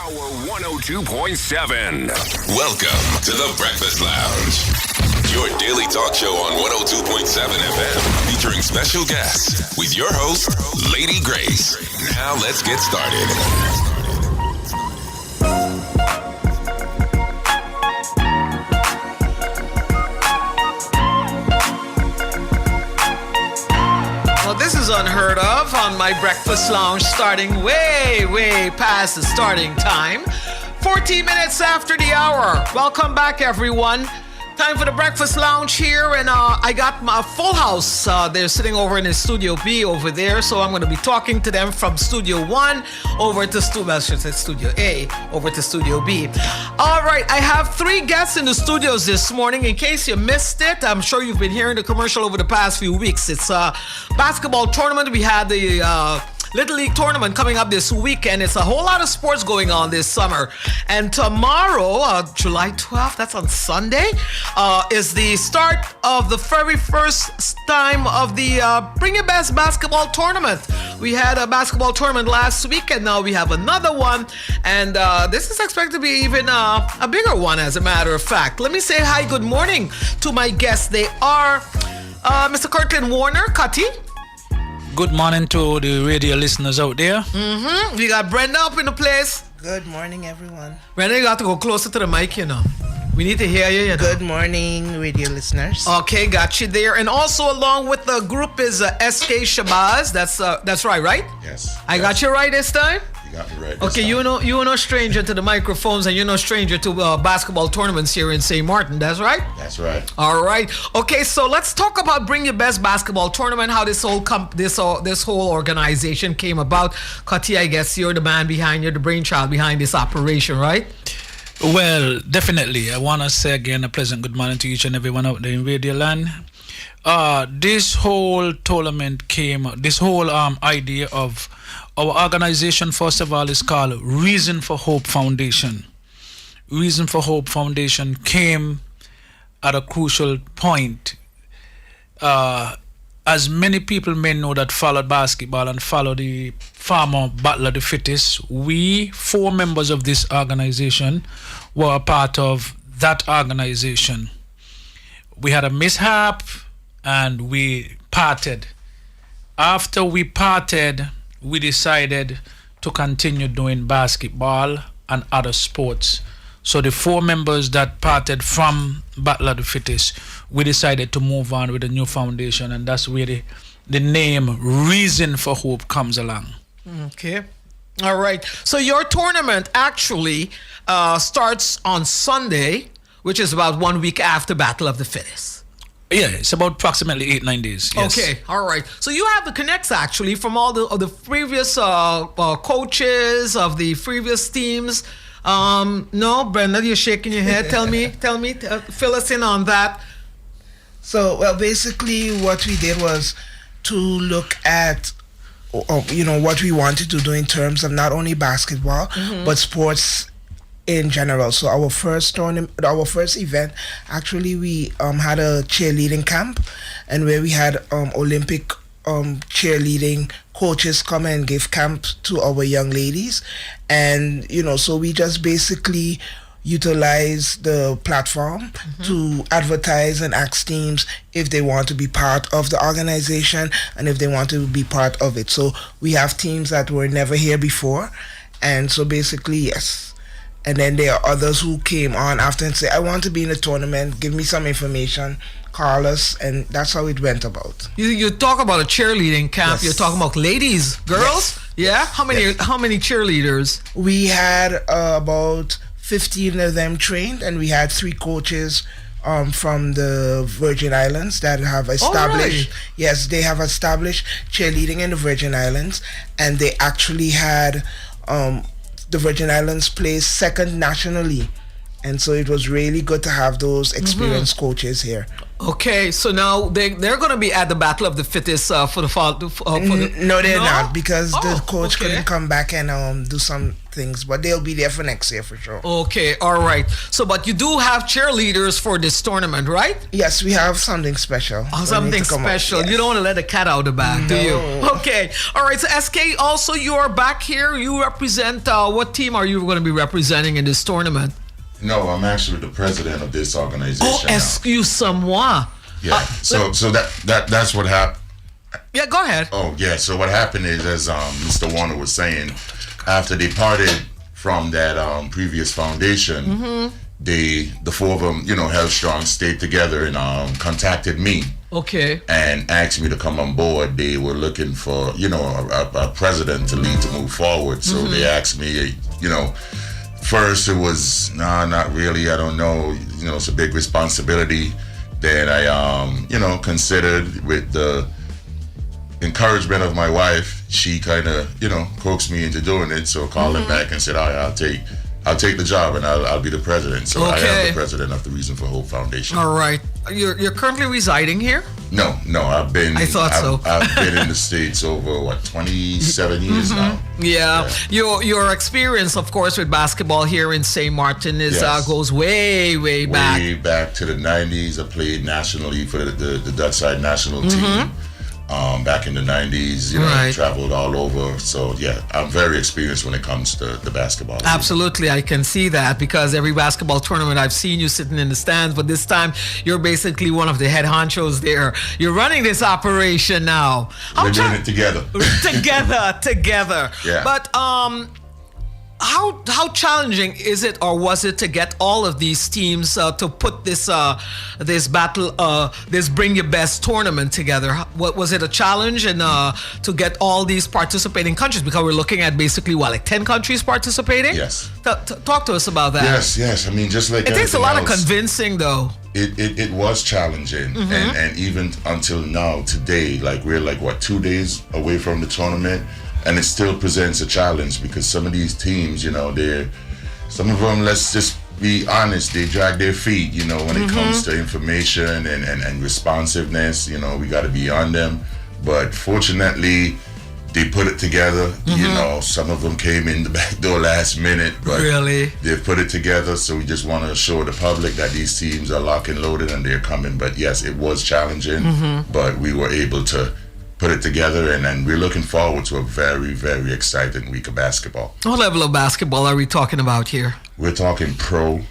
Power 102.7. Welcome to the Breakfast Lounge, your daily talk show on 102.7 FM, featuring special guests with your host, Lady Grace. Now let's get started. Well, this is unheard of on my breakfast lounge, starting way past the starting time. 14 minutes after the hour. Welcome back, everyone. Time for the breakfast lounge here, and I got my full house. They're sitting over in the Studio B over there, so I'm going to be talking to them from Studio 1 over to Studio A over to Studio B. All right, I have 3 guests in the studios this morning. In case you missed it, I'm sure you've been hearing the commercial over the past few weeks. It's a basketball tournament. We had the Little League tournament coming up this weekend. It's a whole lot of sports going on this summer. And tomorrow, July 12th, that's on Sunday, is the start of the very first time of the Bring Your Best basketball tournament. We had a basketball tournament last week, and now we have another one. And this is expected to be even a bigger one, as a matter of fact. Let me say hi, good morning to my guests. They are Mr. Kirkland Warner, Cutty. Good morning to the radio listeners out there. We got Brenda up in the place. Good morning, everyone. Brenda, you got to go closer to the mic, you know. We need to hear you, you know. Good morning, radio listeners. Okay, got you there. And also along with the group is SK Shabazz. That's right? Yes. I got you right this time? You got me right. Okay, you're no stranger to the microphones, and you're no stranger to basketball tournaments here in St.Maarten. That's right? That's right. All right. Okay, so let's talk about Bring Your Best basketball tournament. How this whole this whole organization came about. Kati, I guess you're the man behind, you're the brainchild behind this operation, right? Well, definitely. I want to say again a pleasant good morning to each and everyone out there in Radio Land. This whole tournament this whole idea of our organization, first of all, is called Reason for Hope Foundation. Reason for Hope Foundation came at a crucial point. As many people may know that followed basketball and follow the former Battle of the Fittest, we 4 members of this organization were a part of that organization. We had a mishap and we parted. After we parted, we decided to continue doing basketball and other sports. So the 4 members that parted from Battle of the Fittest, we decided to move on with a new foundation, and that's where the name Reason for Hope comes along. Okay. All right. So your tournament actually starts on Sunday, which is about 1 week after Battle of the Fittest. Yeah, it's about approximately 8-9 days. Yes. Okay, all right. So you have the connects actually from all the previous coaches of the previous teams. No, Brenda, you're shaking your head. Tell me, fill us in on that. So, well, basically what we did was to look at, what we wanted to do in terms of not only basketball, but sports in general. So our first event, actually we had a cheerleading camp, and where we had Olympic cheerleading coaches come and give camp to our young ladies. And so we just basically utilize the platform to advertise and ask teams if they want to be part of the organization and if they want to be part of it. So we have teams that were never here before, and so basically, yes. And then there are others who came on after and say, I want to be in the tournament, give me some information, call us, and that's how it went about. You talk about a cheerleading camp, Yes. You're talking about ladies, girls? Yes. Yeah? How many cheerleaders? We had about 15 of them trained, and we had 3 coaches from the Virgin Islands that have established, right. Yes, they have established cheerleading in the Virgin Islands, and they actually had the Virgin Islands placed second nationally And so it was really good to have those experienced coaches here. Okay, so now they're going to be at the Battle of the Fittest for the fall. No, they're not, because the coach okay. couldn't come back and do some things, but they'll be there for next year for sure. Okay, all right. So, but you do have cheerleaders for this tournament, right? Yes, we have something special. Oh, something special. Yes. You don't want to let the cat out of the bag, do you? Okay, all right. So, SK, also you are back here. You represent what team are you going to be representing in this tournament? No, I'm actually the president of this organization. Oh, excuse-moi. Yeah. So that's what happened. Yeah, go ahead. Oh, yeah. So what happened is, as Mr. Warner was saying, after they parted from that previous foundation, the four of them, held strong, stayed together, and contacted me. Okay. And asked me to come on board. They were looking for, a president to lead to move forward. So they asked me, first it was, nah, not really. I don't know. It's a big responsibility. Then I, considered, with the encouragement of my wife, she kind of, coaxed me into doing it. So called him back and said, all right, I'll take the job and I'll be the president. So I am the president of the Reason for Hope Foundation. All right. You're currently residing here? No. I've been. I thought so. I've been in the States over 27 years now. Yeah. Your experience, of course, with basketball here in St.Maarten is goes way back. Way back to the 90s. I played nationally for the Dutch side national team. Back in the 90s, I traveled all over. So, yeah, I'm very experienced when it comes to the basketball. Absolutely. I can see that, because every basketball tournament I've seen you sitting in the stands, but this time you're basically one of the head honchos there. You're running this operation now. We're doing it together. Together. Yeah. But, how challenging is it, or was it, to get all of these teams to put this Bring Your Best tournament together? What was it, a challenge, and to get all these participating countries, because we're looking at basically 10 countries participating? Yes. Talk to us about that. Yes. I mean, just like it takes a lot else, of convincing, though. It was challenging, and even until now, today, we're 2 days away from the tournament. And it still presents a challenge, because some of these teams, some of them, let's just be honest, they drag their feet, when it comes to information and responsiveness. We got to be on them. But fortunately, they put it together. Some of them came in the back door last minute, but really, they've put it together. So we just want to assure the public that these teams are locked and loaded and they're coming. But yes, it was challenging, but we were able to put it together, and we're looking forward to a very, very exciting week of basketball. What level of basketball are we talking about here? We're talking pro,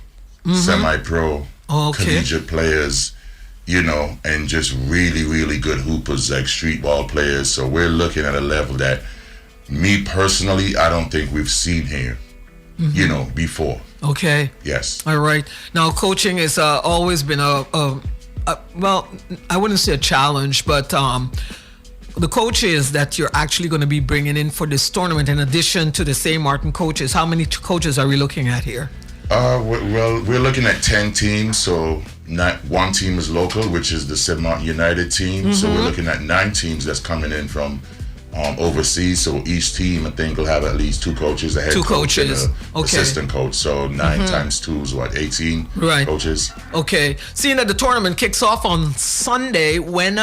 semi-pro, collegiate players, and just really, really good hoopers, like street ball players. So we're looking at a level that, me personally, I don't think we've seen here, before. Okay. Yes. All right. Now, coaching has always been well, I wouldn't say a challenge, but the coaches that you're actually going to be bringing in for this tournament, in addition to the St.Maarten coaches, how many coaches are we looking at here? Well, we're looking at 10 teams. So not one team is local, which is the St.Maarten United team. So we're looking at 9 teams that's coming in from overseas. So each team, I think, will have at least 2 coaches, a head coach and an assistant coach. So 9 times 2 is 18 coaches. Okay. Seeing that the tournament kicks off on Sunday, when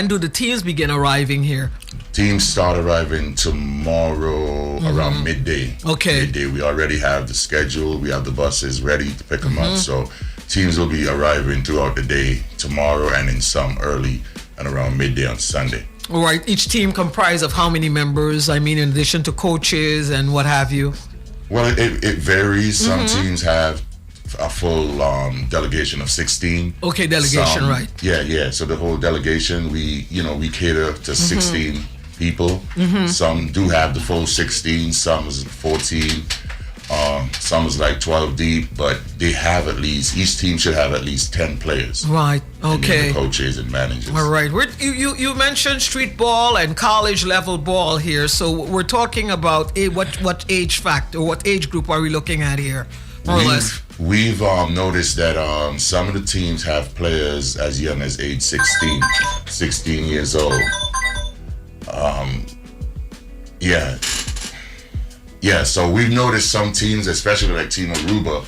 do the teams begin arriving here? Teams start arriving tomorrow around midday. Okay. Midday. We already have the schedule. We have the buses ready to pick them up. So teams will be arriving throughout the day tomorrow, and in some early and around midday on Sunday. All right. Each team comprised of how many members? I mean, in addition to coaches and what have you? Well, it varies. Some teams have a full delegation of 16. Okay, delegation, right. Yeah. So the whole delegation, we cater to 16 people. Some do have the full 16, some is 14. Some is 12 deep, but they have each team should have at least 10 players. Right, okay. The coaches and managers. All right. You mentioned street ball and college level ball here. So we're talking about what age factor, what age group are we looking at here, more or less? We've noticed that some of the teams have players as young as age 16 years old. Yeah, so we've noticed some teams, especially like Team Aruba,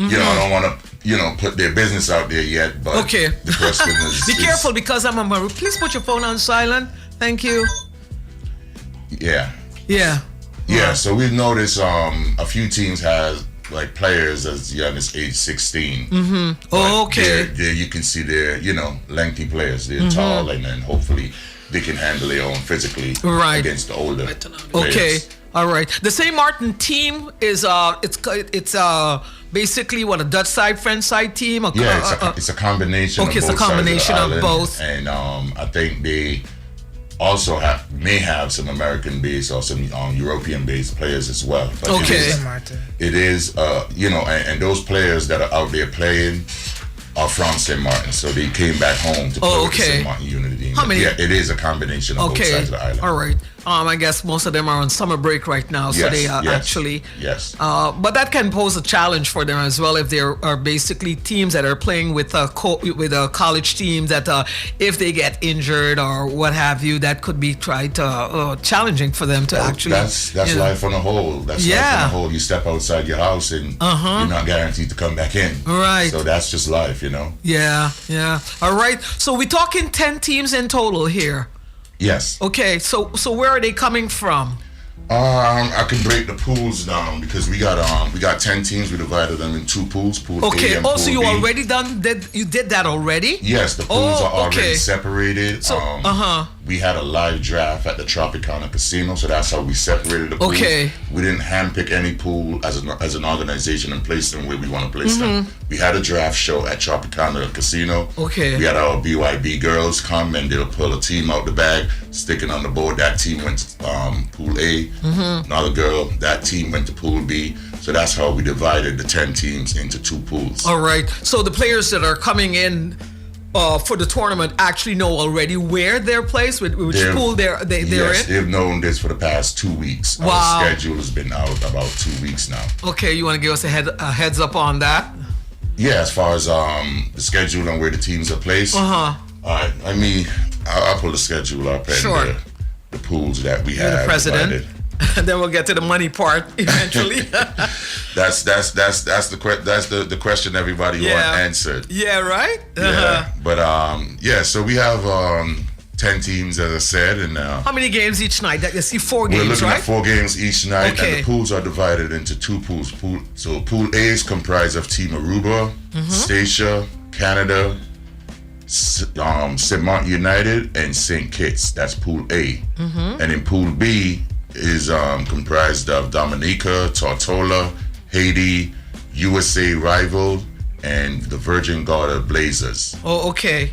You know, I don't want to, put their business out there yet, but Okay. the question is... Be careful because I'm a Maru. Please put your phone on silent. Thank you. Yeah. Yeah. Yeah, so we've noticed a few teams have like players as young as age 16. Oh, okay. There you can see they're, lengthy players. They're tall and then hopefully they can handle their own physically Right. against the older Okay. players. All right. The St.Maarten team is it's basically what, a Dutch side, French side team. Yeah, it's a combination. Okay, of it's a both combination sides of the island. both. And I think they also may have some American-based or some European-based players as well. But Okay. it is and those players that are out there playing are from St.Maarten, so they came back home to play with the St.Maarten Unity team. How many? Yeah, it is a combination of both sides of the island. All right. I guess most of them are on summer break right now, so they are actually. Yes. But that can pose a challenge for them as well if there are basically teams that are playing with a college team that if they get injured or what have you, that could be challenging for them to actually. That's life on the whole. That's life on the whole. You step outside your house and you're not guaranteed to come back in. Right. So that's just life, Yeah. All right. So we're talking 10 teams in total here. Yes. Okay, so where are they coming from? I can break the pools down because we got 10 teams. We divided them in 2 pools. Pool Okay. A and pool So you B. already you did that already? Yes, the pools are already separated. So we had a live draft at the Tropicana Casino, so that's how we separated the pools. Okay. We didn't handpick any pool as an organization and place them where we want to place them. We had a draft show at Tropicana Casino. Okay. We had our BYB girls come and they'll pull a team out the bag, stick it on the board. That team went to pool A. Another girl, that team went to pool B. So that's how we divided the 10 teams into 2 pools. All right. So the players that are coming in for the tournament actually know already where they're placed, which pool they're yes, in? they've known this for the past 2 weeks. Wow. Our schedule has been out about 2 weeks now. Okay, you want to give us a heads up on that? Yeah, as far as the schedule and where the teams are placed. All right, I'll pull the schedule up and Sure. the pools that we You're have the president. divided. Then we'll get to the money part eventually. That's the question everybody wants answered. Yeah, right? Yeah, but so we have 10 teams, as I said, and how many games each night? You see 4 we're games, looking right? at 4 games each night, Okay. and the pools are divided into 2 pools. Pool A is comprised of Team Aruba, Stacia, Canada, St.Maarten United, and St. Kitts. That's Pool A. And in Pool B is comprised of Dominica, Tortola, Haiti, USA Rival, and the Virgin Gorda Blazers. Oh, okay.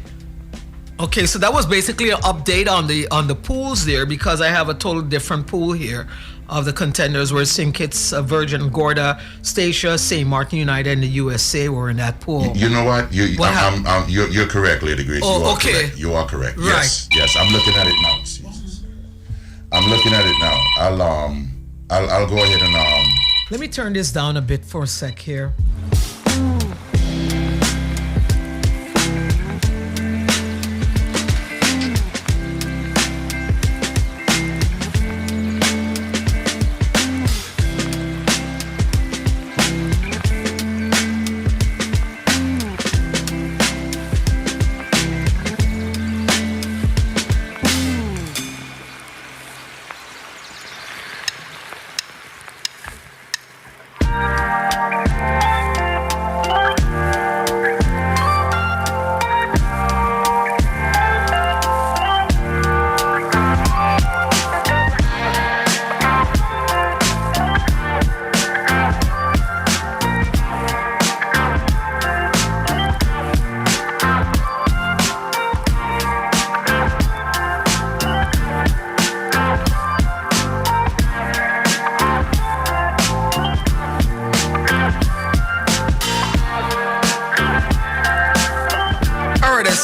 Okay, so that was basically an update on the pools there, because I have a total different pool here of the contenders where St. Kitts, Virgin Gorda, Stacia, St.Maarten United, and the USA were in that pool. You know what? You're correct, Lady Grace. Oh, you are okay. correct. You are correct. Right. Yes. I'm looking at it now. I'm looking at it now. I'll go ahead and Let me turn this down a bit for a sec here.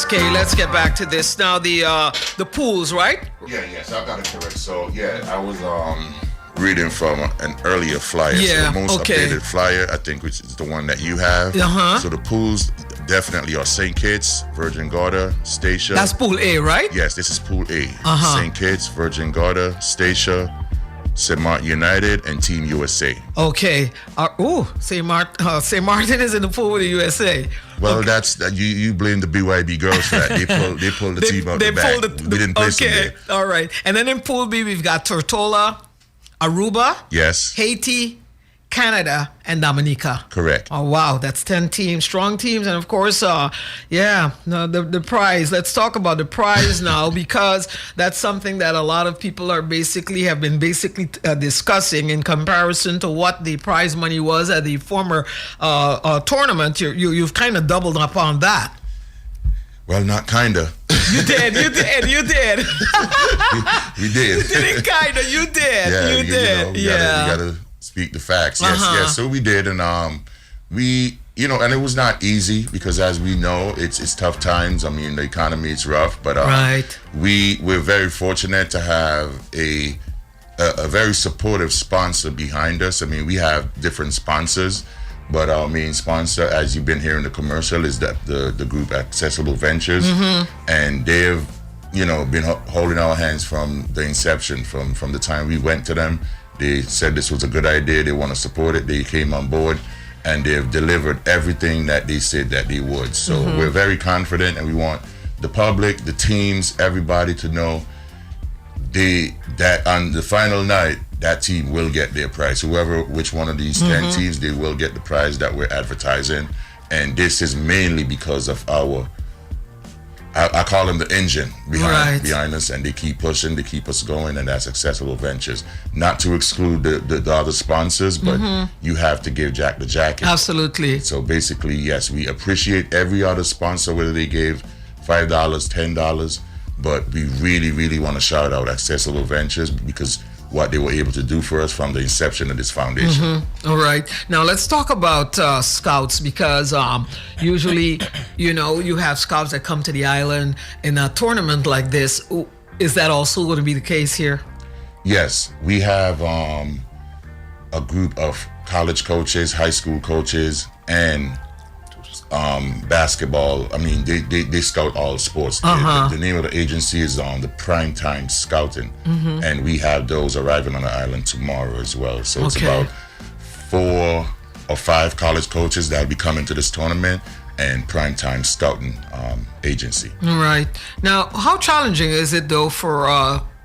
Okay, let's get back to this now. The pools, right? Yes, I got it correct. So I was reading from an earlier flyer. Yeah, so the most okay. updated flyer, I think, which is the one that you have. So the pools definitely are St. Kitts, Virgin Gorda, Stacia. That's Pool A, right? Yes, this is Pool A. St. Kitts, Virgin Gorda, Stacia, St.Maarten United, and Team USA. Okay. St.Maarten is in the pool with the USA. Well, that's you blame the BYB girls for that. They pulled the team out the back. We didn't place them there. All right. And then in Pool B, we've got Tortola, Aruba, Yes. Haiti, Canada, and Dominica. Correct. Oh, wow. That's 10 teams, strong teams. And of course, the prize. Let's talk about the prize now, because that's something that a lot of people have been discussing in comparison to what the prize money was at the former tournament. You've kind of doubled up on that. Well, not kinda. You did. We did. You didn't kinda. You did. Yeah, You did. You gotta speak the facts. Yes, yes. So we did, and and it was not easy, because as we know, it's tough times. I mean, the economy is rough, but right. We're very fortunate to have a very supportive sponsor behind us. I mean, we have different sponsors, but our main sponsor, as you've been hearing the commercial, is the group Accessible Ventures, and they've been holding our hands from the inception, from the time we went to them. They said this was a good idea. They want to support it. They came on board, and they've delivered everything that they said that they would. So we're very confident, and we want the public, the teams, everybody to know that on the final night, that team will get their prize. Which one of these 10 teams, they will get the prize that we're advertising. And this is mainly because of I call them the engine behind us, and they keep pushing, they keep us going, and that's Accessible Ventures. Not to exclude the other sponsors, but you have to give Jack the jacket. Absolutely. So basically, yes, we appreciate every other sponsor, whether they gave $5, $10, but we really, really want to shout out Accessible Ventures, because what they were able to do for us from the inception of this foundation. All right. Now let's talk about scouts, because usually, you have scouts that come to the island in a tournament like this. Is that also going to be the case here? Yes, we have a group of college coaches, high school coaches, and basketball. I mean, they scout all sports. The name of the agency is the Primetime Scouting, and we have those arriving on the island tomorrow as well. So it's about 4 or 5 college coaches that'll be coming to this tournament, and Primetime Scouting agency. All right. Now, how challenging is it though for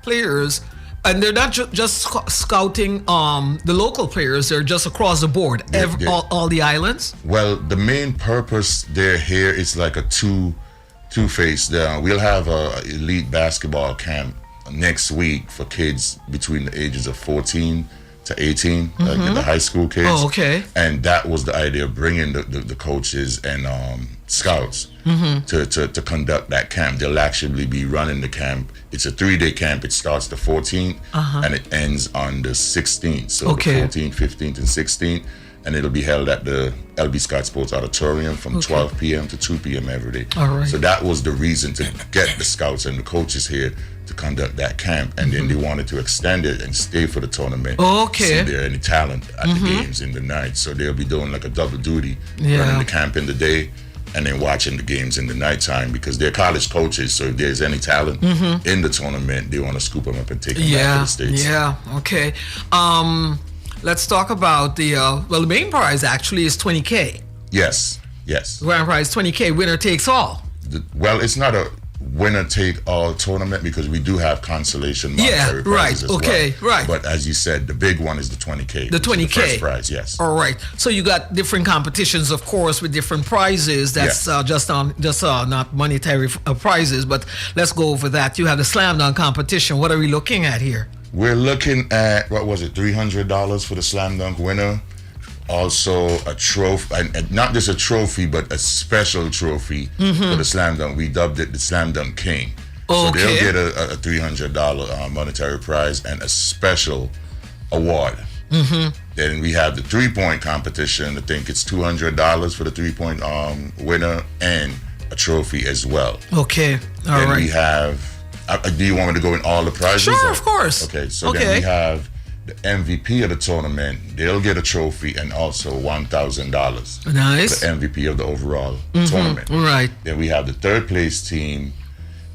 players? And they're not just scouting the local players, they're just across the board, all the islands? Well, the main purpose they're here is like a two-faced. We'll have a elite basketball camp next week for kids between the ages of 14 to 18, like the high school kids. Oh, okay. And that was the idea of bringing the coaches and scouts to conduct that camp. They'll actually be running the camp. It's a 3-day camp. It starts the 14th and it ends on the 16th. So the 14th, 15th, and 16th. And it'll be held at the LB Scott Sports Auditorium from 12 p.m. to 2 p.m. every day. All right. So that was the reason to get the scouts and the coaches here to conduct that camp. And then they wanted to extend it and stay for the tournament. See if there are any talent at the games in the night. So they'll be doing like a double duty, running the camp in the day and then watching the games in the nighttime, because they're college coaches. So if there's any talent in the tournament, they want to scoop them up and take them back to the States. Yeah, okay. Let's talk about the main prize actually is $20K. Yes. Grand prize $20K, winner takes all. It's not a winner-take-all tournament, because we do have consolation monetary prizes as well. Right. But as you said, the big one is the $20K. The $20K. The first prize, yes. All right. So you got different competitions, of course, with different prizes. That's just not monetary prizes, but let's go over that. You have the slam dunk competition. What are we looking at here? We're looking at, $300 for the slam dunk winner. Also a trophy, and not just a trophy, but a special trophy for the slam dunk. We dubbed it the Slam Dunk King. So they'll get a $300 monetary prize and a special award. Then we have the 3-point competition. I think it's $200 for the 3-point winner, and a trophy as well. Okay, all right. Then we have, do you want me to go in all the prizes? Sure, of course. Okay, so then we have the MVP of the tournament. They'll get a trophy and also $1,000. Nice. The MVP of the overall tournament. Right. Then we have the 3rd place team.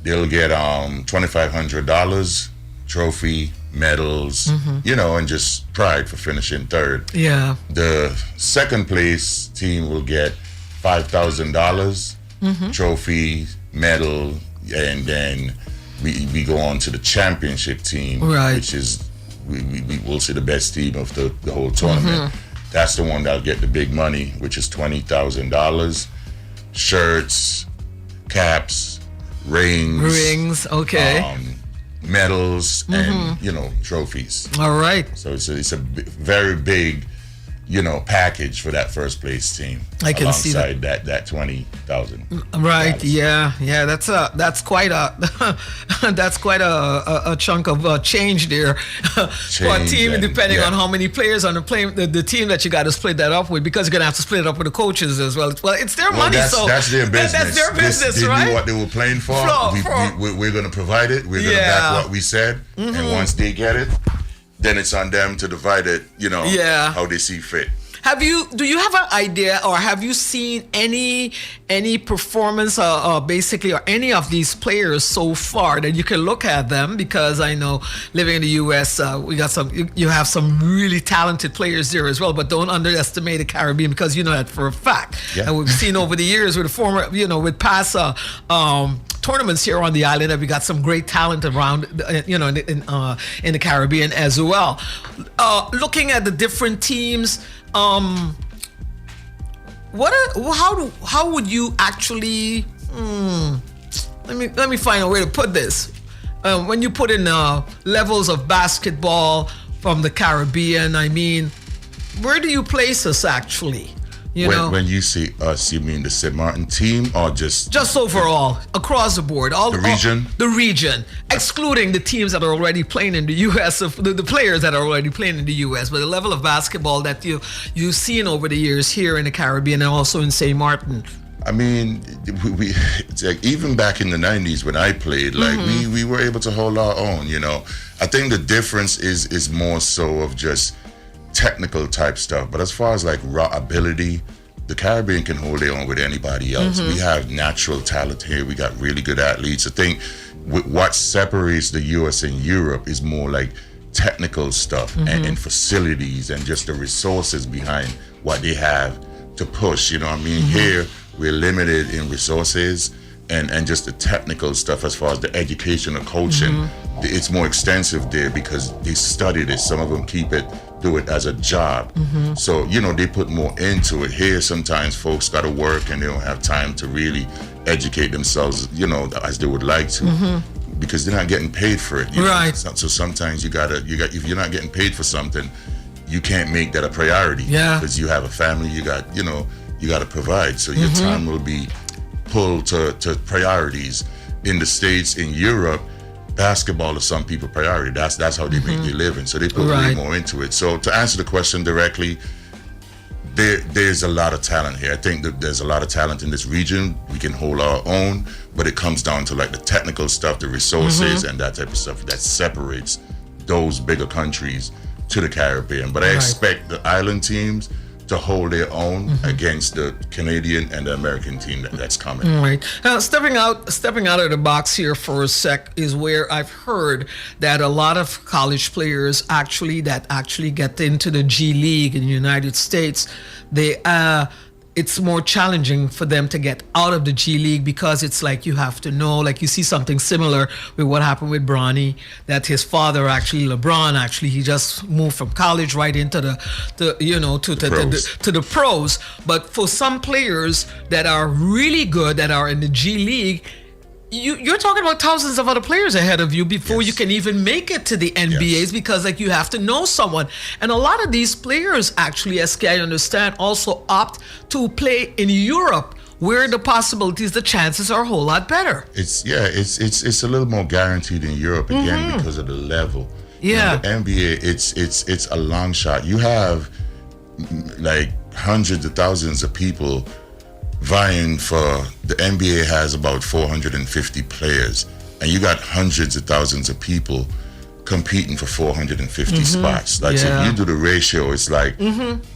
They'll get $2,500 trophy, medals, and just pride for finishing third. Yeah. The second place team will get $5,000 trophy, medal, and then we go on to the championship team, right, which is we will see the best team of the whole tournament. That's the one that'll get the big money, which is $20,000, shirts, caps, rings, okay, medals, and trophies. All right. So it's a very big package for that first place team. I can see that 20,000. Right. Yeah. That's quite a that's quite a chunk of change there for a team, depending on how many players on the team that you got to split that up with, because you're gonna have to split it up with the coaches as well. Well, it's their money, so that's their business. That's their business, they right? knew what they were playing for. We're gonna provide it. We're gonna back what we said, and once they get it, then it's on them to divide it, how they see fit. Do you have an idea, or have you seen any performance, basically, or any of these players so far that you can look at them? Because I know, living in the U.S., we got you have some really talented players there as well. But don't underestimate the Caribbean, because you know that for a fact. Yeah. And we've seen over the years with with past tournaments here on the island, that we got some great talent around, in the Caribbean as well. Looking at the different teams. How would you actually? Let me find a way to put this. When you put in levels of basketball from the Caribbean, I mean, where do you place us actually? When you say us, you mean the St.Maarten team, or just overall, across the board, the region? The region, excluding the teams that are already playing in the U.S., the players that are already playing in the U.S., but the level of basketball that you've seen over the years here in the Caribbean and also in St.Maarten. I mean, it's like, even back in the 90s when I played, we were able to hold our own. I think the difference is more so of just technical type stuff, but as far as like raw ability, the Caribbean can hold their own with anybody else. We have natural talent here. We got really good athletes. I think what separates the US and Europe is more like technical stuff and facilities and just the resources behind what they have to push. Here we're limited in resources and just the technical stuff as far as the education or coaching. It's more extensive there because they studied it. Some of them do it as a job. So, they put more into it. Here, sometimes folks got to work and they don't have time to really educate themselves, as they would like to, because they're not getting paid for it. Right. So sometimes if you're not getting paid for something, you can't make that a priority. Yeah. Because you have a family, you got to provide. So your time will be pulled to priorities. In the States, in Europe, basketball is some people priority. That's how they make their living. So they put way more into it. So to answer the question directly, there's a lot of talent here. I think that there's a lot of talent in this region. We can hold our own, but it comes down to like the technical stuff, the resources, and that type of stuff that separates those bigger countries to the Caribbean. But I expect the island teams to hold their own against the Canadian and the American team that's coming. Right. Now, stepping out of the box here for a sec is where I've heard that a lot of college players actually get into the G League in the United States, it's more challenging for them to get out of the G League, because it's like you have to know, like you see something similar with what happened with Bronny, that his father LeBron he just moved from college right into the pros. But for some players that are really good, that are in the G League, you're talking about thousands of other players ahead of you before you can even make it to the NBAs, because you have to know someone. And a lot of these players actually, as I understand, also opt to play in Europe, where the possibilities, the chances are a whole lot better. It's a little more guaranteed in Europe, again, because of the level. Yeah. The NBA, it's a long shot. You have like hundreds of thousands of people vying for, the NBA has about 450 players, and you got hundreds of thousands of people competing for 450 spots. So if you do the ratio, it's like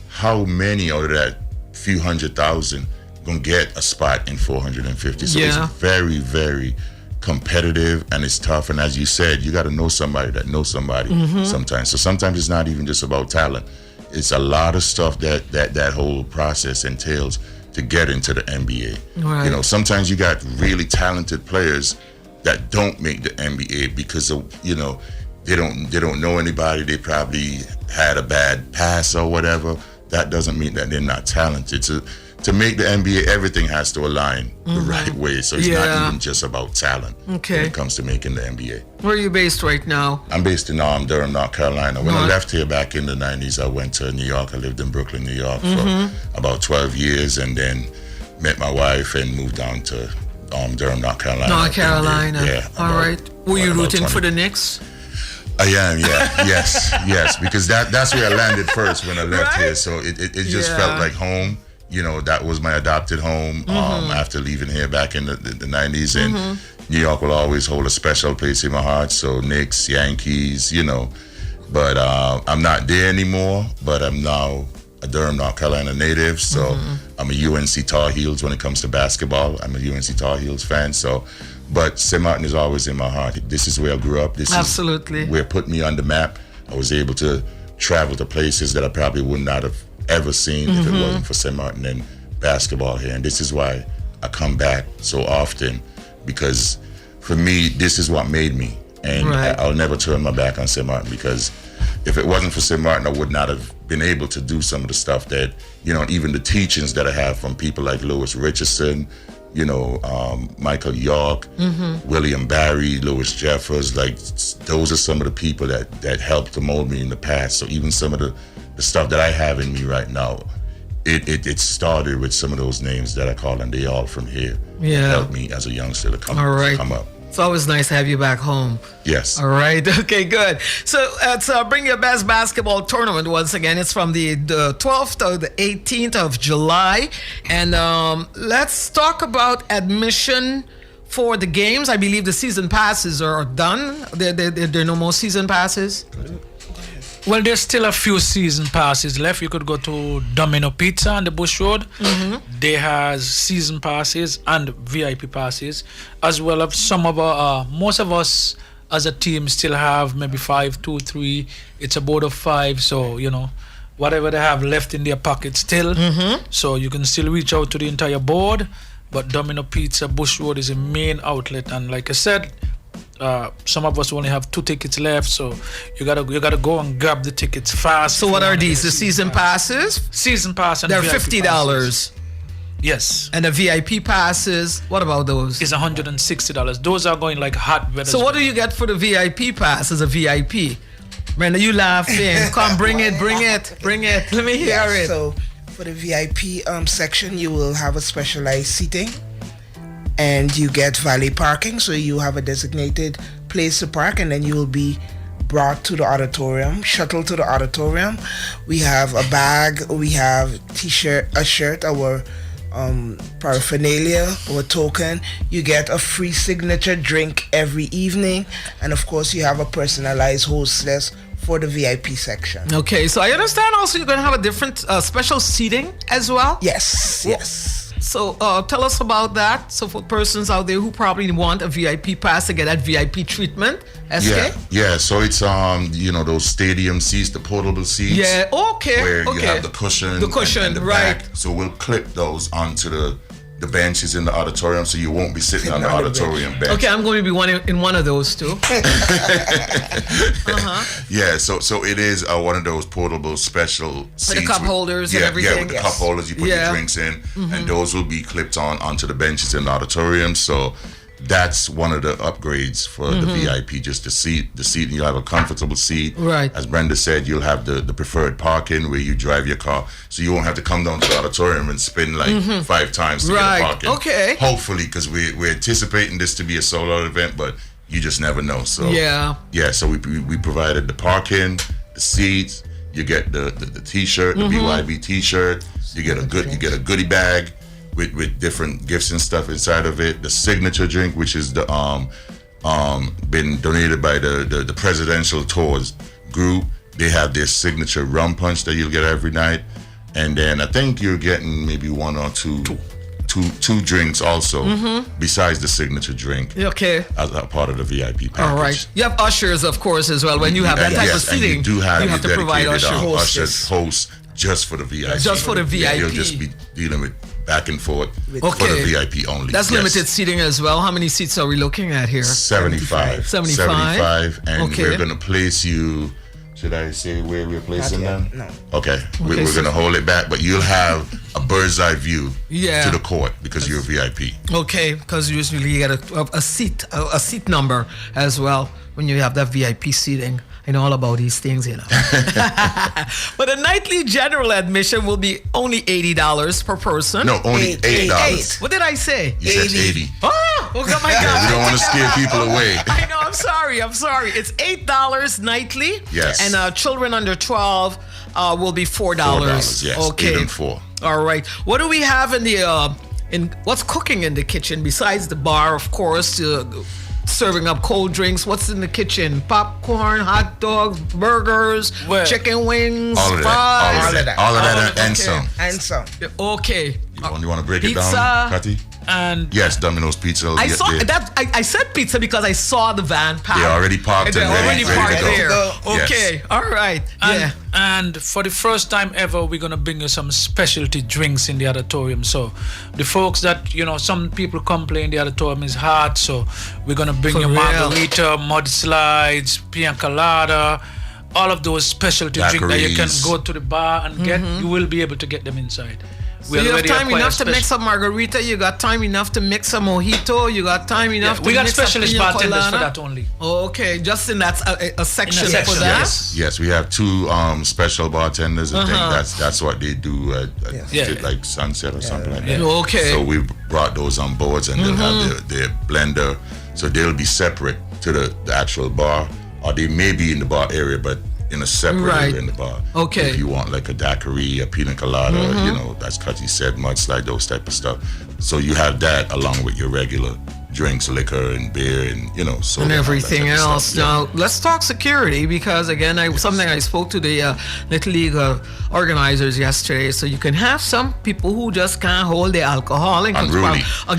how many out of that few 100,000 gonna get a spot in 450? So it's very, very competitive and it's tough. And as you said, you got to know somebody that knows somebody sometimes. So sometimes it's not even just about talent. It's a lot of stuff that whole process entails to get into the NBA. Right. You know, sometimes you got really talented players that don't make the NBA because of, you know, they don't know anybody. They probably had a bad pass or whatever. That doesn't mean that they're not talented. To make the NBA, everything has to align the right way. So it's not even just about talent when it comes to making the NBA. Where are you based right now? I'm based in Durham, North Carolina. When I left here back in the 90s, I went to New York. I lived in Brooklyn, New York for about 12 years and then met my wife and moved down to Durham, North Carolina. North Carolina. Yeah. All right. Were you rooting for the Knicks? I am, yeah. yes, because that's where I landed first when I left here. So it just felt like home. You know, that was my adopted home after leaving here back in the 90s. And New York will always hold a special place in my heart. So Knicks, Yankees, you know. But I'm not there anymore. But I'm now a Durham, North Carolina native. So I'm a UNC Tar Heels when it comes to basketball. I'm a UNC Tar Heels fan. But St.Maarten is always in my heart. This is where I grew up. This is where it put me on the map. I was able to travel to places that I probably would not have ever seen if it wasn't for St.Maarten and basketball here. And this is why I come back so often, because for me, this is what made me. And I'll never turn my back on St.Maarten, because if it wasn't for St.Maarten, I would not have been able to do some of the stuff that, you know, even the teachings that I have from people like Lewis Richardson, you know, Michael York, William Barry, Louis Jeffers, like those are some of the people that helped to mold me in the past. So even some of the stuff that I have in me right now, it started with some of those names that I call, and they all from here. Yeah. Helped me as a youngster to come up. It's always nice to have you back home. Yes. All right. Okay, good. So let's bring your best basketball tournament once again. It's from the 12th to the 18th of July. And let's talk about admission for the games. I believe the season passes are done. There are no more season passes. Well, there's still a few season passes left. You could go to Domino Pizza on the Bush Road. They has season passes and VIP passes, as well as some of our, most of us as a team still have maybe 5, 2, 3. It's a board of 5, so you know, whatever they have left in their pocket still. So you can still reach out to the entire board. But Domino Pizza Bush Road is a main outlet, and like I said, some of us only have 2 tickets left, so you gotta go and grab the tickets fast. So what are these? The season passes? Season pass and they're VIP $50. passes. Yes. And the VIP passes, what about those? It's $160. Those are going like hot weather. So what do you get for the VIP pass as a VIP? Brenda, you laughing. Come, bring it. Let me hear it. So for the VIP section, you will have a specialized seating. And you get valet parking, so you have a designated place to park, and then you will be brought to the auditorium, shuttled to the auditorium. We have a bag, we have a shirt, our paraphernalia, our token. You get a free signature drink every evening, and of course you have a personalized hostess for the VIP section. Okay, so I understand also you're going to have a different special seating as well? Yes. So tell us about that. So for persons out there who probably want a VIP pass to get that VIP treatment, SK? Yeah. So it's you know, those stadium seats, the portable seats. Yeah. Okay. Where you have the cushion. And the right. back. So we'll clip those onto the benches in the auditorium, so you won't be sitting on the auditorium bench. Okay, I'm going to be in one of those too. Yeah, so it is one of those portable special seats. For the cup holders and everything. Yeah, with the cup holders, you put your drinks in, and those will be clipped onto the benches in the auditorium. So that's one of the upgrades for the VIP, just the seat. And you'll have a comfortable seat. Right. As Brenda said, you'll have the preferred parking where you drive your car, so you won't have to come down to the auditorium and spin like 5 times to get a parking. Okay. Hopefully, because we're anticipating this to be a sold-out event, but you just never know. So so we provided the parking, the seats. You get the T-shirt, the BYB T-shirt. You get a goodie bag with different gifts and stuff inside of it. The signature drink, which is the been donated by the Presidential Tours group. They have their signature rum punch that you'll get every night, and then I think you're getting maybe 1 or 2 two drinks also besides the signature drink. Okay. As a part of the VIP package. All right. You have ushers, of course, as well. When you have that type of seating, and you do have, you have to provide ushers, hosts just for the VIP. Just for the VIP. They'll just be dealing with back and forth for the VIP only. That's limited seating as well. How many seats are we looking at here? 75. 75. And we're going to place you. Should I say where we're placing them? No. Okay. We're going to hold it back, but you'll have a bird's eye view to the court because you're a VIP. Okay, because usually you get a seat number as well when you have that VIP seating. I know all about these things, you know. But a nightly general admission will be only $80 per person. No, only $8. What did I say? You said 80. Oh my God. We don't want to scare people away. I know, I'm sorry. It's $8 nightly. Yes. And children under 12 will be $4. Yes. Okay. 8 and 4. All right. What do we have in the what's cooking in the kitchen besides the bar, of course, serving up cold drinks? What's in the kitchen? Popcorn, hot dogs, burgers, chicken wings, fries. All of that and some. And some. Okay. You want to break Pizza. it down, Patty? And yes, Domino's Pizza. I saw that. I said pizza because I saw the van parked. They're already parked and ready to there. go. Okay, Yes. all right. Yeah. And for the first time ever, we're gonna bring you some specialty drinks in the auditorium. So the folks that some people complain the auditorium is hot, so we're gonna bring you margarita, mudslides, pina colada, all of those specialty drinks that you can go to the bar and get. You will be able to get them inside. So you have time enough to mix a margarita. You got time enough to mix a mojito. You got time enough to mix a we got specialist bartenders for that only. Oh, okay, just in that a section for that. Yes, we have two special bartenders. I think that's what they do at like Sunset or something like that. Okay. So we brought those on boards, and they'll have their blender. So they'll be separate to the actual bar, or they may be in the bar area, but in a separate area in the bar. Okay. If you want like a daiquiri, a pina colada, that's Cutty said, mudslide, those type of stuff. So you have that along with your regular drinks, liquor and beer and soda and everything else. Now let's talk security, because again, something I spoke to the Little League organizers yesterday. So you can have some people who just can't hold their alcohol and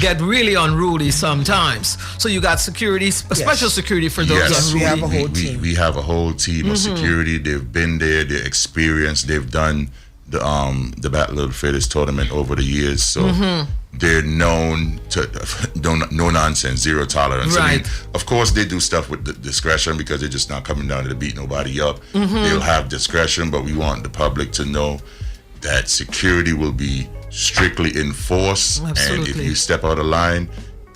get really unruly sometimes. So you got security, special security for those unruly. We have a whole team. We have a whole team of security. They've been there. They're experienced. They've done the Battle of the Fittest tournament over the years. So they're known to no nonsense, zero tolerance. Right. I mean, of course, they do stuff with discretion because they're just not coming down to beat nobody up. They'll have discretion, but we want the public to know that security will be strictly enforced. Absolutely. And if you step out of line,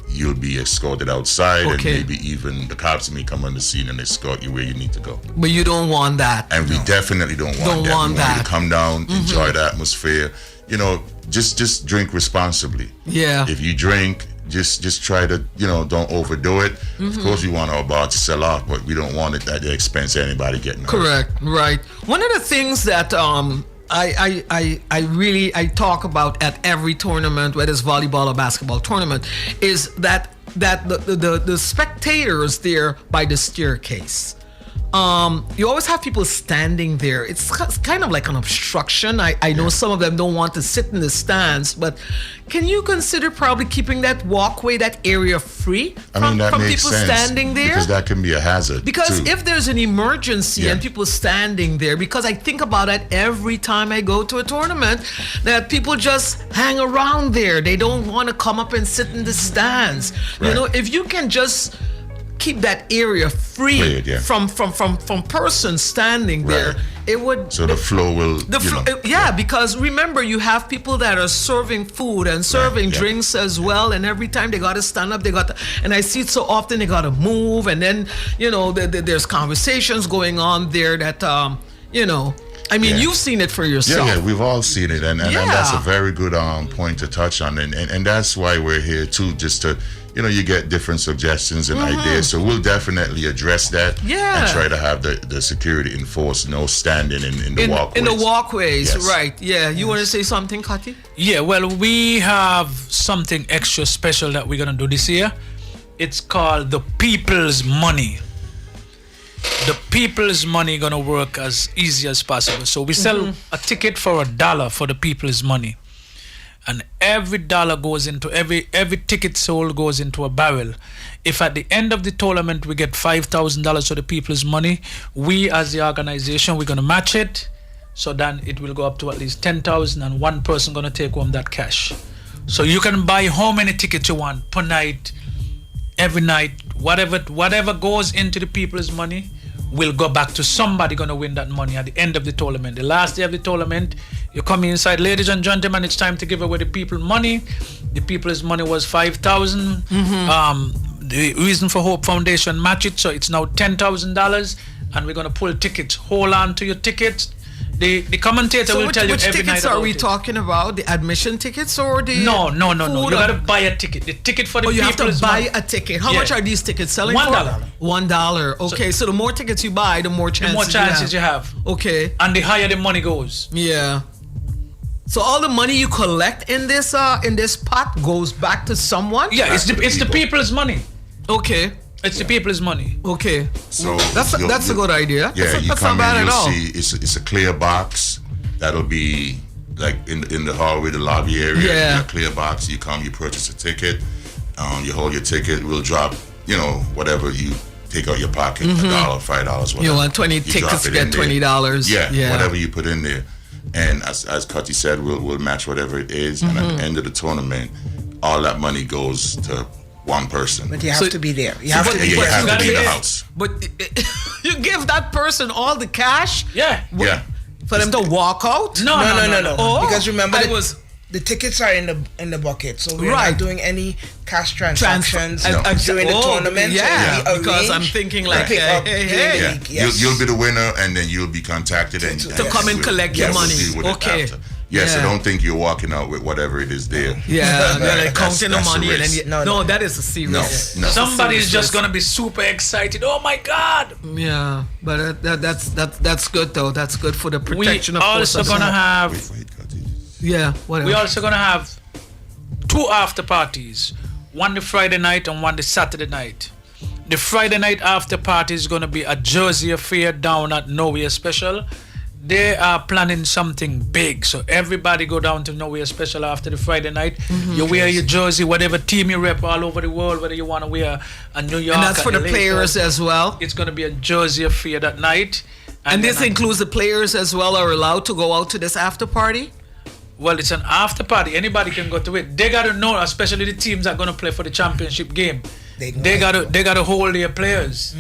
you'll be escorted outside, and maybe even the cops may come on the scene and escort you where you need to go. But you don't want that. And we definitely don't want that. We want you to come down, enjoy the atmosphere. Just drink responsibly. Yeah. If you drink, just try to, don't overdo it. Of course, we want our bar to sell out, but we don't want it at the expense of anybody getting hurt. Correct. Right. One of the things that I talk about at every tournament, whether it's volleyball or basketball tournament, is that the spectators there by the staircase. You always have people standing there. It's kind of like an obstruction. I know some of them don't want to sit in the stands, but can you consider probably keeping that walkway, that area free from people standing there? Because that can be a hazard. Because too. if there's an emergency and people standing there, because I think about it every time I go to a tournament, that people just hang around there. They don't want to come up and sit in the stands. Right. If you can just keep that area free from persons standing there, it would. So the flow will. Because remember, you have people that are serving food and serving drinks as well, and every time they got to stand up, and I see it so often they got to move, and then there's conversations going on there that you've seen it for yourself. Yeah, we've all seen it, and that's a very good point to touch on, and that's why we're here too, just to. You get different suggestions and ideas, so we'll definitely address that and try to have the security enforced, no standing in the walkways. In the walkways, right. Yeah. You want to say something, Kati? Yeah, well, we have something extra special that we're going to do this year. It's called the People's Money. The People's Money going to work as easy as possible. So we sell a ticket for $1 for the People's Money. and every dollar goes into every ticket sold goes into a barrel. If at the end of the tournament we get $5,000 for the people's money, we as the organization, we're going to match it. So then it will go up to at least 10,000, and one person going to take home that cash. So you can buy how many tickets you want per night, every night, whatever goes into the people's money will go back to somebody going to win that money at the end of the tournament. The last day of the tournament, you come inside, ladies and gentlemen, it's time to give away the people money. The people's money was 5,000. The Reason for Hope Foundation match it, so it's now $10,000, and we're going to pull tickets. Hold on to your tickets. The commentator will tell you every night. Which tickets are we talking about? The admission tickets or the No. You got to buy a ticket. The ticket for the people. You have to buy a ticket. How much are these tickets selling for? $1. Okay, so the more tickets you buy, the more chances you have. Okay. And the higher the money goes. Yeah. So all the money you collect in this pot goes back to someone? Yeah, it's the people's money. Okay. It's the people's money. Okay. So that's a good idea. Yeah, that's not bad at all. See it's a clear box that'll be like in the hallway, the lobby area. Yeah. A clear box. You come, you purchase a ticket. You hold your ticket. We'll drop, whatever you take out your pocket, $1, $5, whatever. You want 20 tickets, get $20. Yeah, whatever you put in there. And as Cutty said, we'll match whatever it is. And at the end of the tournament, all that money goes to one person. But you have to be there. You have to be in the there. house. But you give that person all the cash? Yeah. For them to walk out? No. Oh, because remember, the tickets are in the bucket, so we're not doing any cash transactions during the tournament. Yeah, so because I'm thinking like, hey. Yes. You'll be the winner, and then you'll be contacted to come and collect your money. Okay. So don't think you're walking out with whatever it is there. Yeah, they're like counting the money and then no, that is a serious. No. Somebody is just gonna be super excited. Oh my God! Yeah, but that's good though. That's good for the protection. We also gonna have. Whatever. We also gonna have 2 after parties. One the Friday night and one the Saturday night. The Friday night after party is gonna be a Jersey affair down at Nowhere Special. They are planning something big, so everybody go down to Nowhere Special after the Friday night. You wear your jersey, whatever team you rep all over the world, whether you want to wear a New York. And that's for the players as well. It's going to be a Jersey affair that night. And this includes the players as well are allowed to go out to this after party? Well, it's an after party. Anybody can go to it. They got to know, especially the teams that are going to play for the championship game. They got to hold their players.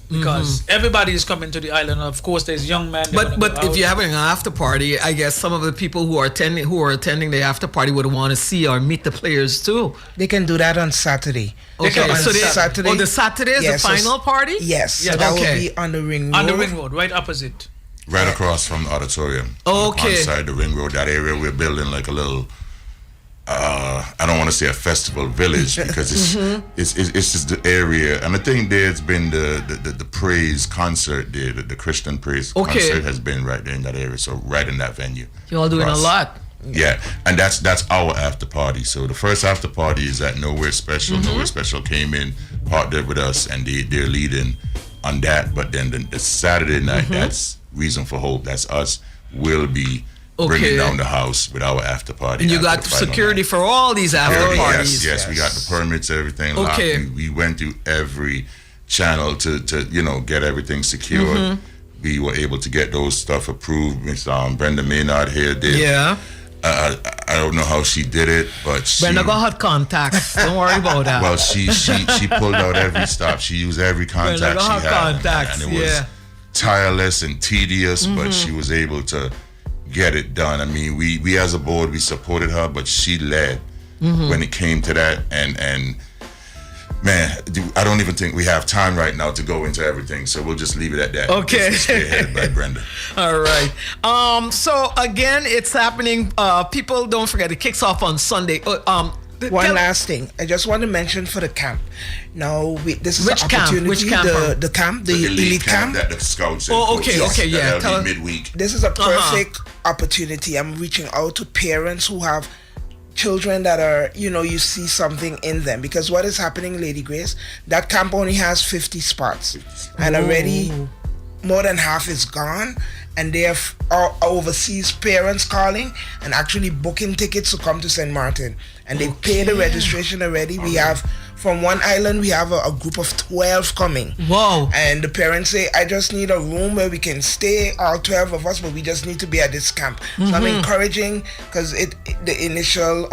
Because everybody is coming to the island. Of course, there's young men. But if you're having an after party, I guess some of the people who are attending the after party would want to see or meet the players too. They can do that on Saturday. Okay, so Saturday. The Saturday is the final party. Yes, so that will be on the ring road. On the ring road, right opposite. Right across from the auditorium. Okay. Inside the ring road, that area we're building like a little. I don't want to say a festival village because it's just the area, and the thing there's been the praise concert there, the Christian praise concert has been right there in that area, so right in that venue. You're all doing a lot. Yeah, and that's our after party. So the first after party is at Nowhere Special. Nowhere Special came in, partnered with us, and they're leading on that. But then the Saturday night, that's Reason for Hope. That's us. Will be bringing down the house with our after party. And you got security for all these after parties. Yes, we got the permits, everything locked. We went through every channel to get everything secured. We were able to get those stuff approved. Miss Brenda Maynard here did. Yeah. I don't know how she did it, but Brenda got hot contacts. Don't worry about that. Well, she pulled out every stop. She used every contact she had, and it was tireless and tedious, but she was able to get it done. I mean, we as a board, we supported her, but she led when it came to that. And man, I don't even think we have time right now to go into everything, so we'll just leave it at that. Okay. Spearheaded by Brenda. All right. So again, it's happening. People, don't forget, it kicks off on Sunday. One last thing, I just want to mention for the camp. Now, this is an opportunity. Which camp? The camp, the elite camp that the scouts. Yeah. That'll be midweek. This is a perfect opportunity. I'm reaching out to parents who have children that are, you see something in them. Because what is happening, Lady Grace, that camp only has 50 spots. And already more than half is gone. and they have our overseas parents calling and actually booking tickets to come to St. Maarten, and they pay the registration already. We have from one island, we have a group of 12 coming. Wow. And the parents say, I just need a room where we can stay, all 12 of us, but we just need to be at this camp. So I'm encouraging, because the initial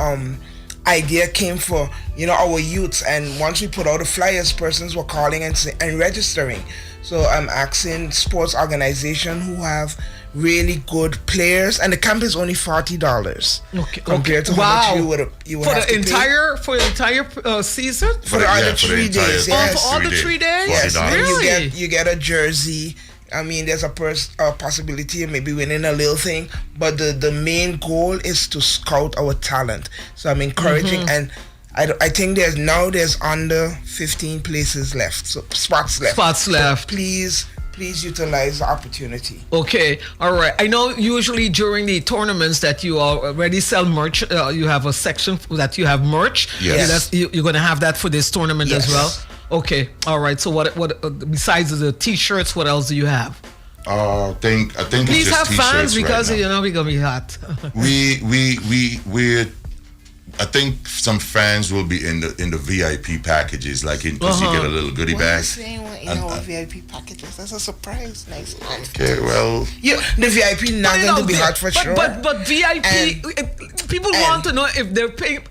idea came for, our youths, and once we put out the flyers, persons were calling and registering. So I'm asking sports organization who have really good players, and the camp is only $40 compared to how much you would have to pay. For the entire season? For the other 3 days, yes. For all the 3 days? Yes, and really? you get a jersey. I mean, there's a possibility of maybe winning a little thing, but the main goal is to scout our talent. So I'm encouraging, and I think there's under 15 places left, so spots left. So please utilize the opportunity. Okay, all right. I know usually during the tournaments that you already sell merch, you have a section that you have merch. Yes. You're going to have that for this tournament as well? Yes. Okay, all right. So what besides the t-shirts, what else do you have? I think Please it's just have fans, t-shirts because right now. we're going to be hot. We're I think some fans will be in the VIP packages, like because you get a little goodie What are you bag. saying in our VIP packages? That's a surprise. Nice. Okay, well, Yeah, the VIP not going to be hot for sure. But VIP, people want to know if they're paying.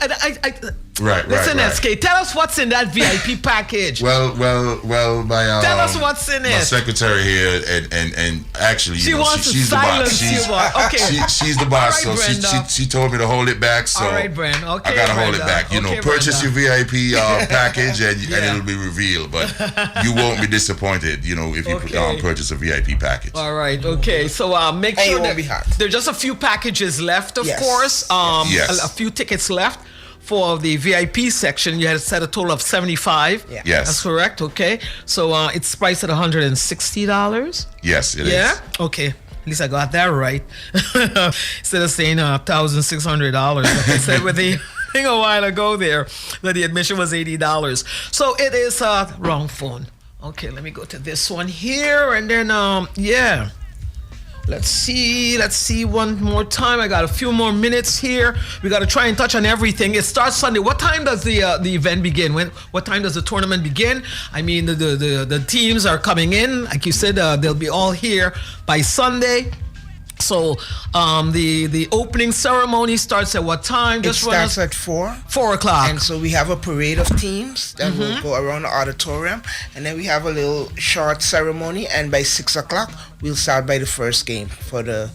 Listen, right. SK, tell us what's in that VIP package. Well, my Tell us what's in my it. secretary here, and actually, She wants to she's the boss. silence you. Okay. She's the boss, All right, so Brenda. she told me to hold it back. So All right, Brenda. Okay, I gotta hold it Brenda. back. Okay, Purchase Brenda. your VIP package, and Yeah. it'll be revealed. But you won't be disappointed, if you Okay. purchase a VIP package. All right. Okay. So make And it sure won't that be hot. there's just a few packages left, of Yes. course. Yes. A few tickets left for the VIP section. You had set a total of 75. Yeah. Yes. That's correct. Okay. So it's priced at $160. Yes, it is. Yeah. Okay. At least I got that right. Instead of saying $1,600, like I said with the thing a while ago there, that the admission was $80. So it is wrong phone. Okay, let me go to this one here, and then yeah. Let's see one more time. I got a few more minutes here. We got to try and touch on everything. It starts Sunday. What time does the event begin? What time does the tournament begin? I mean, the teams are coming in. Like you said, they'll be all here by Sunday. So the opening ceremony starts at what time? It starts at 4. 4 o'clock. And so we have a parade of teams that will go around the auditorium, and then we have a little short ceremony, and by 6 o'clock we'll start by the first game for the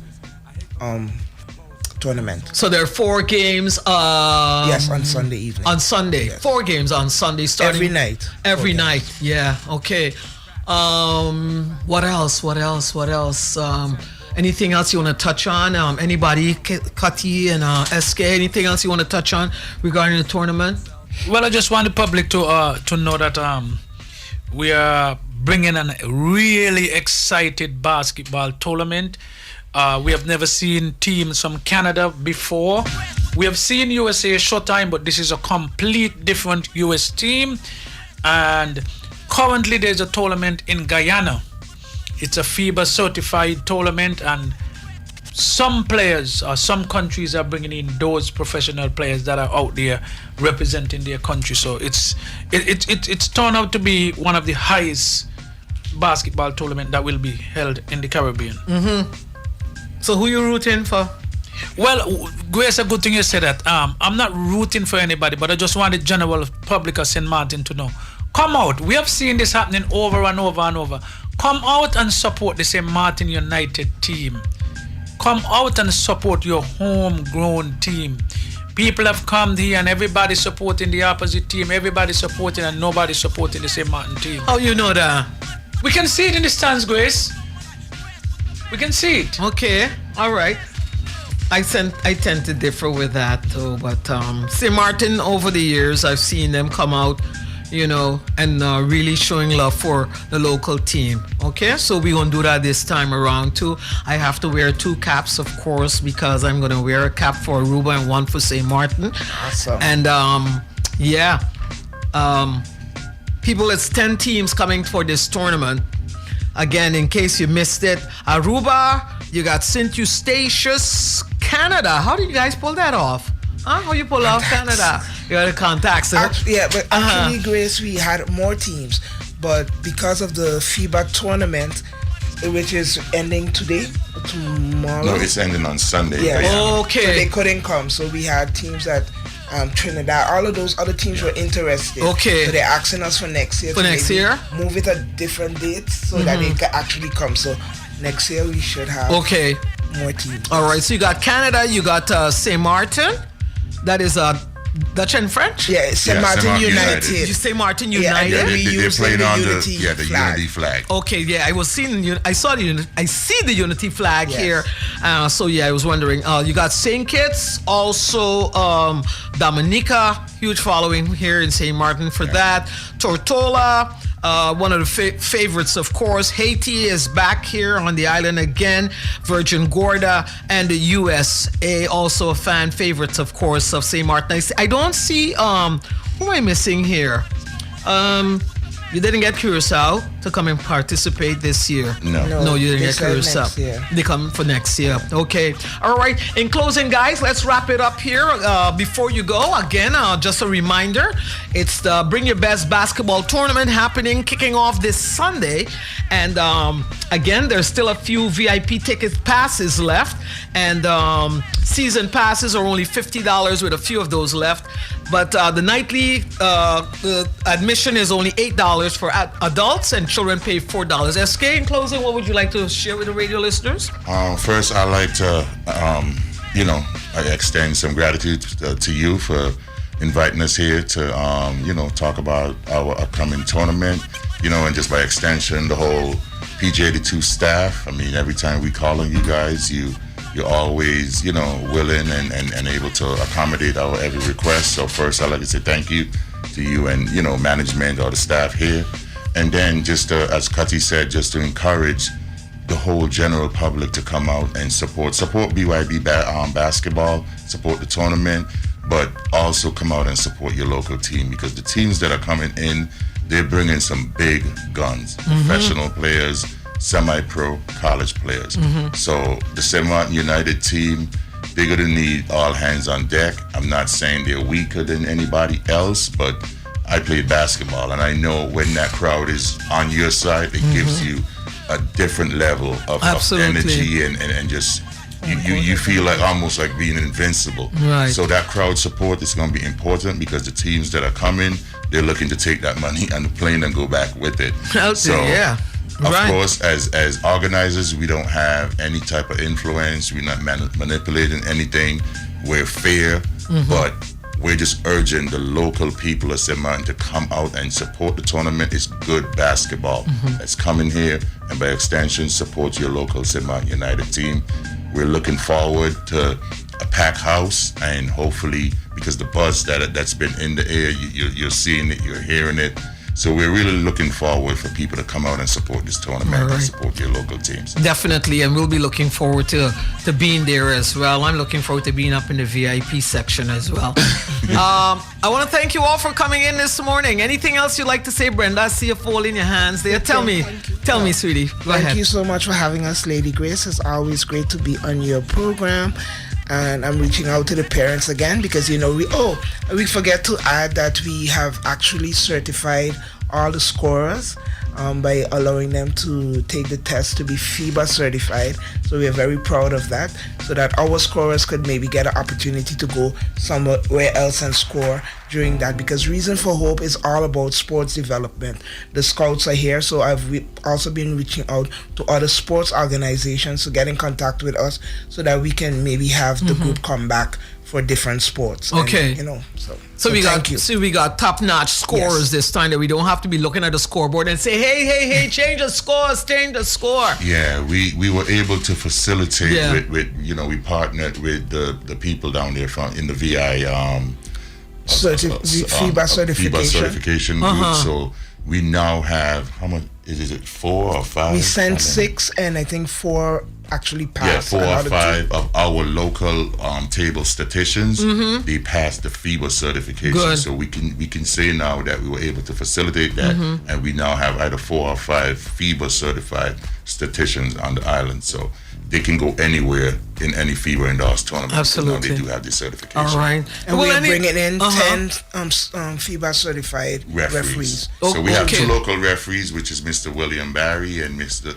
tournament. So there are 4 games. Yes, on Sunday evening. On Sunday, Yes. 4 games on Sunday starting Every night. Every 4 night, yeah. Okay. What else? Anything else you want to touch on? Anybody, Kati and SK? Anything else you want to touch on regarding the tournament? Well, I just want the public to know that we are bringing a really excited basketball tournament. We have never seen teams from Canada before. We have seen USA Showtime, but this is a complete different US team. And currently there's a tournament in Guyana. It's a FIBA certified tournament, and some players or some countries are bringing in those professional players that are out there representing their country. So it's turned out to be one of the highest basketball tournament that will be held in the Caribbean. So who you rooting for? Well, Grace, a good thing you said that. I'm not rooting for anybody, but I just want the general public of St. Maarten to know. Come out. We have seen this happening over and over and over. Come out and support the St. Maarten United team. Come out and support your homegrown team. People have come here and everybody supporting the opposite team. Everybody supporting and nobody supporting the St. Maarten team. Oh, you know that. We can see it in the stands, Grace. We can see it. Okay, all right. I tend to differ with that though, but St. Maarten, over the years, I've seen them come out, and really showing love for the local team. Okay, so we're gonna do that this time around too. I have to wear 2 caps, of course, because I'm gonna wear a cap for Aruba and one for St. Maarten. Awesome. And people, it's 10 teams coming for this tournament. Again, in case you missed it, Aruba, you got St. Eustatius, Canada. How did you guys pull that off? Huh? How you pull off Canada? You got the contacts. Yeah, but actually, Grace, we had more teams. But because of the FIBA tournament, which is ending today, tomorrow. No, it's ending on Sunday. Yeah. Okay. So they couldn't come. So we had teams at Trinidad. All of those other teams were interested. Okay. So they're asking us for next year. For next year? Move it at different dates so that they can actually come. So next year we should have more teams. All right. So you got Canada. You got St.Maarten. That is Dutch and French? Yeah, St.Maarten United. You St.Maarten United? Yeah, they're playing on the flag. Unity flag. Okay, yeah, I see the Unity flag here. So yeah, I was wondering. You got St. Kitts, also Dominica, huge following here in St.Maarten for that. Tortola, one of the favorites, of course. Haiti is back here on the island again. Virgin Gorda and the USA, also a fan favorites, of course, of St.Maarten. I don't see, who am I missing here? You didn't get Curacao to come and participate this year. No, you didn't get Curacao. They come for next year. Okay. All right. In closing, guys, let's wrap it up here. Before you go, again, just a reminder, it's the Bring Your Best basketball tournament happening, kicking off this Sunday. And again, there's still a few VIP ticket passes left. And season passes are only $50 with a few of those left. But the nightly admission is only $8 for adults, and children pay $4. SK, in closing, what would you like to share with the radio listeners? First, I'd like to, I extend some gratitude to you for inviting us here to, talk about our upcoming tournament, and just by extension, the whole PG82 staff. I mean, every time we call on you guys, you're always, willing and able to accommodate our every request. So first, I'd like to say thank you to you and, management or the staff here. And then just as Kati said, just to encourage the whole general public to come out and support BYB basketball, support the tournament, but also come out and support your local team, because the teams that are coming in, they're bringing some big guns, professional players, semi-pro, college players. So the St.Maarten United team, they're going to need all hands on deck. I'm not saying they're weaker than anybody else, but I played basketball, and I know when that crowd is on your side, it gives you a different level of energy and just you feel like almost like being invincible. Right. So that crowd support is going to be important, because the teams that are coming, they're looking to take that money on the plane and go back with it. Of course, as organizers, we don't have any type of influence. We're not manipulating anything. We're fair, but we're just urging the local people of St.Maarten to come out and support the tournament. It's good basketball that's coming here, and by extension, support your local St.Maarten United team. We're looking forward to a packed house, and hopefully, because the buzz that's been in the air, you're seeing it, you're hearing it. So we're really looking forward for people to come out and support this tournament and support your local teams. Definitely, and we'll be looking forward to being there as well. I'm looking forward to being up in the VIP section as well. I want to thank you all for coming in this morning. Anything else you'd like to say, Brenda? I see a fold in your hands there. Tell me, sweetie. Go ahead. Thank you so much for having us, Lady Grace. It's always great to be on your program. And I'm reaching out to the parents again, because we forget to add that we have actually certified all the scorers by allowing them to take the test to be FIBA certified. So we are very proud of that, so that our scorers could maybe get an opportunity to go somewhere else and score during that, because Reason for Hope is all about sports development. The scouts are here, so I've also been reaching out to other sports organizations to get in contact with us, so that we can maybe have the group come back for different sports. Okay. And, So we got top-notch scorers this time, that we don't have to be looking at the scoreboard and say, hey, change the score. Yeah, we were able to facilitate with we partnered with the people down there in the VI FIBA certification. FIBA certification group. So We now have, how much, is it 4 or 5? We sent 6, and I think 4 actually passed. Yeah, 4 or 5 of our local table statisticians. They passed the FIBA certification. Good. So we can say now that we were able to facilitate that, and we now have either 4 or 5 FIBA certified statisticians on the island. So they can go anywhere in any FIBA endorsed tournament. Absolutely. Now they do have the certification. All right. And we're bringing in 10 FIBA certified referees. So we have Okay. 2 local referees, which is Mr. William Barry and Mr.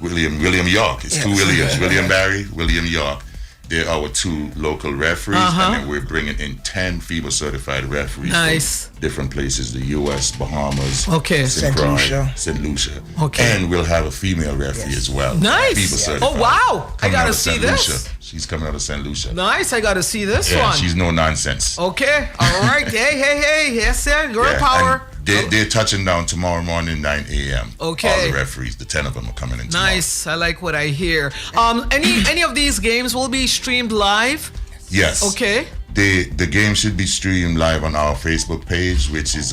William York. It's 2 Williams, William Barry, William York. They're our 2 local referees, and then we're bringing in 10 FIBA certified referees Nice. from different places, the U.S., Bahamas, Okay. St. St. Lucia. St. Lucia. Okay. And we'll have a female referee as well. Nice. FIBA certified. Oh, wow. I Coming gotta out of see St. this. Lucia. She's coming out of St. Lucia. Nice. I got to see this Yeah, one. she's no nonsense. Okay. All right. Hey. Yes, sir. Girl Yeah, power. and they're touching down tomorrow morning, 9 a.m. Okay. All the referees, the 10 of them are coming in tomorrow. Nice. I like what I hear. Any of these games will be streamed live? Yes. Okay. The game should be streamed live on our Facebook page, which is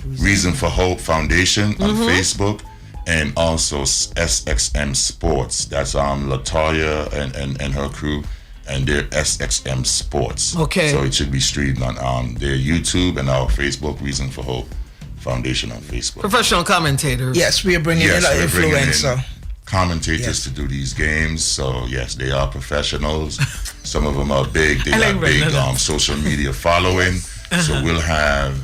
Reason for Hope Foundation on Facebook, and also SXM Sports. That's Latoya and her crew, and their SXM Sports. Okay. So it should be streamed on their YouTube and our Facebook, Reason for Hope Foundation on Facebook. Professional commentators. Yes, we are bringing in an we're bringing in influencer. commentators to do these games. So yes, they are professionals. Some of them are big. They I like got big Brandon. social media following. So we'll have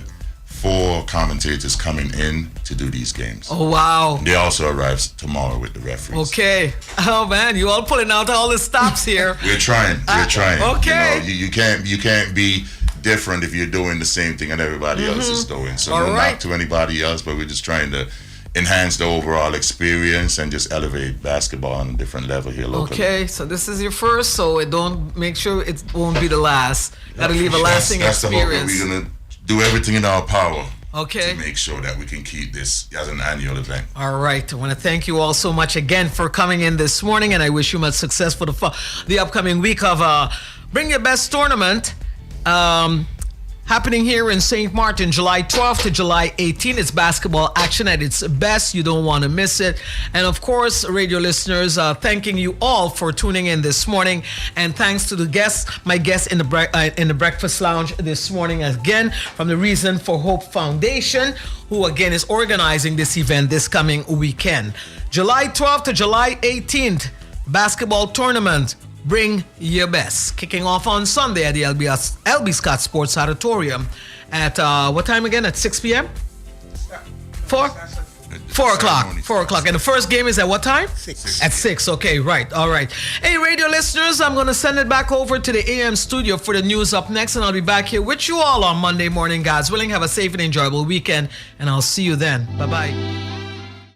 4 commentators coming in to do these games. Oh, wow. They also arrive tomorrow with the referees. Okay. Oh, man. You all pulling out all the stops here. We're trying. We're trying. okay. You can't be different if you're doing the same thing that everybody else is doing. So All no right. knock to anybody else, but we're just trying to enhance the overall experience and just elevate basketball on a different level here locally. Okay, so this is your first, so it don't make sure it won't be the last. Gotta leave a lasting that's the hope. experience. We're gonna do everything in our power Okay. to make sure that we can keep this as an annual event. All right. I want to thank you all so much again for coming in this morning, and I wish you much success for the upcoming week of Bring Your Best Tournament. Happening here in St.Maarten, July 12th to July 18th. It's basketball action at its best. You don't want to miss it. And of course, radio listeners, thanking you all for tuning in this morning. And thanks to the guests, my guests in the Breakfast Lounge this morning, again, from the Reason for Hope Foundation, who again is organizing this event this coming weekend. July 12th to July 18th, basketball tournament. Bring Your Best. Kicking off on Sunday at the LB Scott Sports Auditorium at what time again? At 6 p.m.? 4 o'clock. 4 o'clock. And the first game is at what time? 6. At 6. Okay, right. All right. Hey, radio listeners, I'm going to send it back over to the AM studio for the news up next, and I'll be back here with you all on Monday morning, God's willing. Have a safe and enjoyable weekend, and I'll see you then. Bye-bye.